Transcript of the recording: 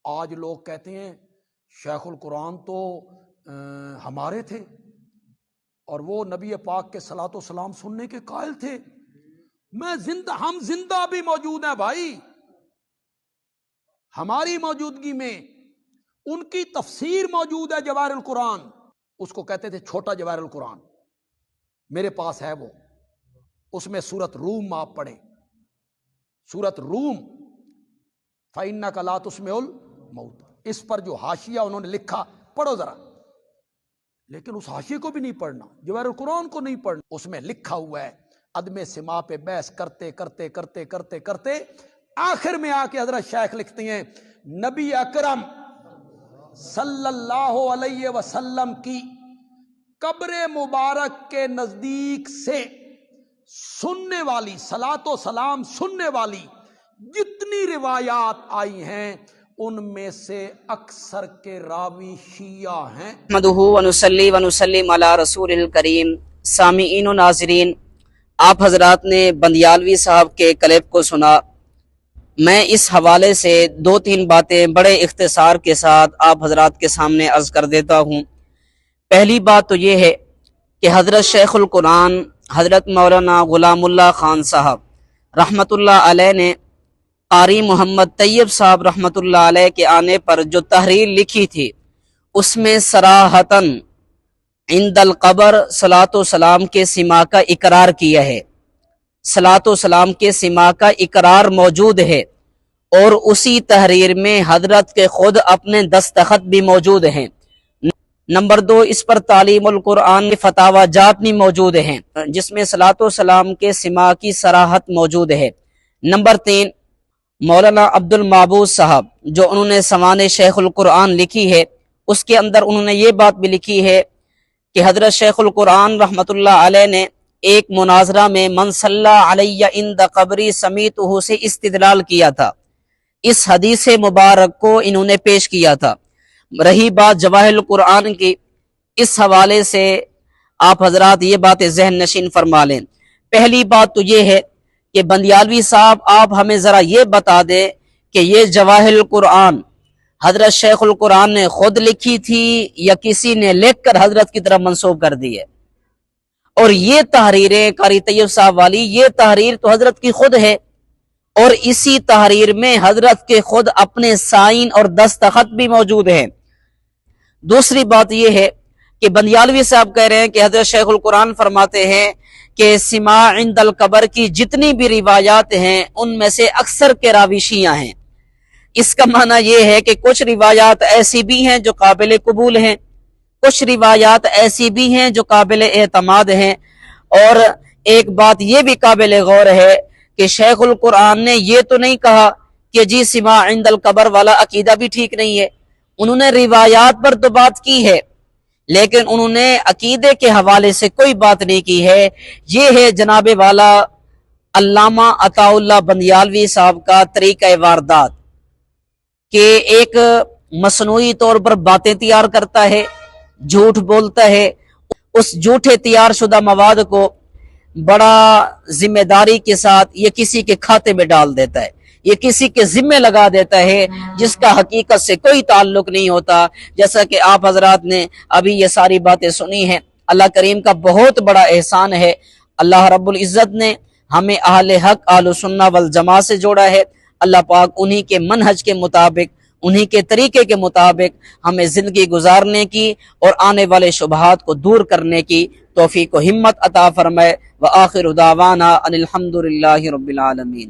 آج لوگ کہتے ہیں شیخ القرآن تو ہمارے تھے اور وہ نبی پاک کے صلاۃ و سلام سننے کے قائل تھے۔ ہم زندہ بھی موجود ہیں بھائی، ہماری موجودگی میں ان کی تفسیر موجود ہے جواہر القرآن، اس کو کہتے تھے چھوٹا جواہر القرآن، میرے پاس ہے وہ، اس میں سورت روم آپ پڑھیں، سورت روم فَإِنَّكَ لَا تُسْمِعُ الْمَوْتَىٰ، اس پر جو حاشیہ انہوں نے لکھا پڑھو ذرا، لیکن اس حاشیے کو بھی نہیں پڑھنا، جواہر القرآن کو نہیں پڑھنا، اس میں لکھا ہوا ہے عدم سما پہ بحث کرتے کرتے کرتے کرتے کرتے آخر میں آ کے حضرت شیخ لکھتے ہیں نبی اکرم صلی اللہ علیہ وسلم کی قبر مبارک کے نزدیک سے سننے والی صلاۃ و سلام سننے والی جتنی روایات آئی ہیں ان میں سے اکثر کے راوی شیعہ ہیں۔ نحمدہ ونصلی ونسلم علی رسول الکریم۔ سامعین و ناظرین، آپ حضرات نے بندیالوی صاحب کے کلپ کو سنا۔ میں اس حوالے سے 2-3 باتیں بڑے اختصار کے ساتھ آپ حضرات کے سامنے عرض کر دیتا ہوں۔ پہلی بات تو یہ ہے کہ حضرت شیخ القرآن حضرت مولانا غلام اللہ خان صاحب رحمۃ اللہ علیہ نے قاری محمد طیب صاحب رحمۃ اللہ علیہ کے آنے پر جو تحریر لکھی تھی، اس میں صراحتاً عند القبر صلاۃ و سلام کے سما کا اقرار کیا ہے، صلاۃ و سلام کے سما کا اقرار موجود ہے، اور اسی تحریر میں حضرت کے خود اپنے دستخط بھی موجود ہیں۔ نمبر 2، اس پر تعلیم القرآن فتاوی جات بھی موجود ہیں جس میں صلاۃ و سلام کے سما کی صراحت موجود ہے۔ نمبر 3، مولانا عبد المعبود صاحب جو انہوں نے سوانح شیخ القرآن لکھی ہے، اس کے اندر انہوں نے یہ بات بھی لکھی ہے کہ حضرت شیخ القرآن رحمۃ اللہ علیہ نے ایک مناظرہ میں من صلی علیہ عند قبری سمیتہ سے استدلال کیا تھا، اس حدیث مبارک کو انہوں نے پیش کیا تھا۔ رہی بات جواہر القرآن کی، اس حوالے سے آپ حضرات یہ باتیں ذہن نشین فرما لیں۔ پہلی بات تو یہ ہے کہ بندیالوی صاحب آپ ہمیں ذرا یہ بتا دیں کہ یہ جواہر القرآن حضرت شیخ القرآن نے خود لکھی تھی یا کسی نے لکھ کر حضرت کی طرف منسوب کر دی ہے؟ اور یہ تحریریں قاری طیب صاحب والی، یہ تحریر تو حضرت کی خود ہے، اور اسی تحریر میں حضرت کے خود اپنے سائن اور دستخط بھی موجود ہیں۔ دوسری بات یہ ہے کہ بندیالوی صاحب کہہ رہے ہیں کہ حضرت شیخ القرآن فرماتے ہیں کہ سما عند القبر کی جتنی بھی روایات ہیں ان میں سے اکثر کے راوی شیعہ ہیں۔ اس کا معنی یہ ہے کہ کچھ روایات ایسی بھی ہیں جو قابل قبول ہیں، کچھ روایات ایسی بھی ہیں جو قابل اعتماد ہیں، اور ایک بات یہ بھی قابل غور ہے کہ شیخ القرآن نے یہ تو نہیں کہا کہ جی سما عند القبر والا عقیدہ بھی ٹھیک نہیں ہے، انہوں نے روایات پر تو بات کی ہے لیکن انہوں نے عقیدے کے حوالے سے کوئی بات نہیں کی ہے۔ یہ ہے جناب والا علامہ عطا اللہ بندیالوی صاحب کا طریقہ واردات کہ ایک مصنوعی طور پر باتیں تیار کرتا ہے، جھوٹ بولتا ہے، اس جھوٹے تیار شدہ مواد کو بڑا ذمہ داری کے ساتھ یہ کسی کے کھاتے میں ڈال دیتا ہے، یہ کسی کے ذمہ لگا دیتا ہے جس کا حقیقت سے کوئی تعلق نہیں ہوتا۔ جیسا کہ آپ حضرات نے ابھی یہ ساری باتیں سنی ہیں، اللہ کریم کا بہت بڑا احسان ہے، اللہ رب العزت نے ہمیں اہل حق اہل سنہ والجماعت سے جوڑا ہے۔ اللہ پاک انہی کے منہج کے مطابق، انہی کے طریقے کے مطابق ہمیں زندگی گزارنے کی اور آنے والے شبہات کو دور کرنے کی توفیق و ہمت عطا فرمائے۔ وآخر دعوانا ان الحمد للہ رب العالمین۔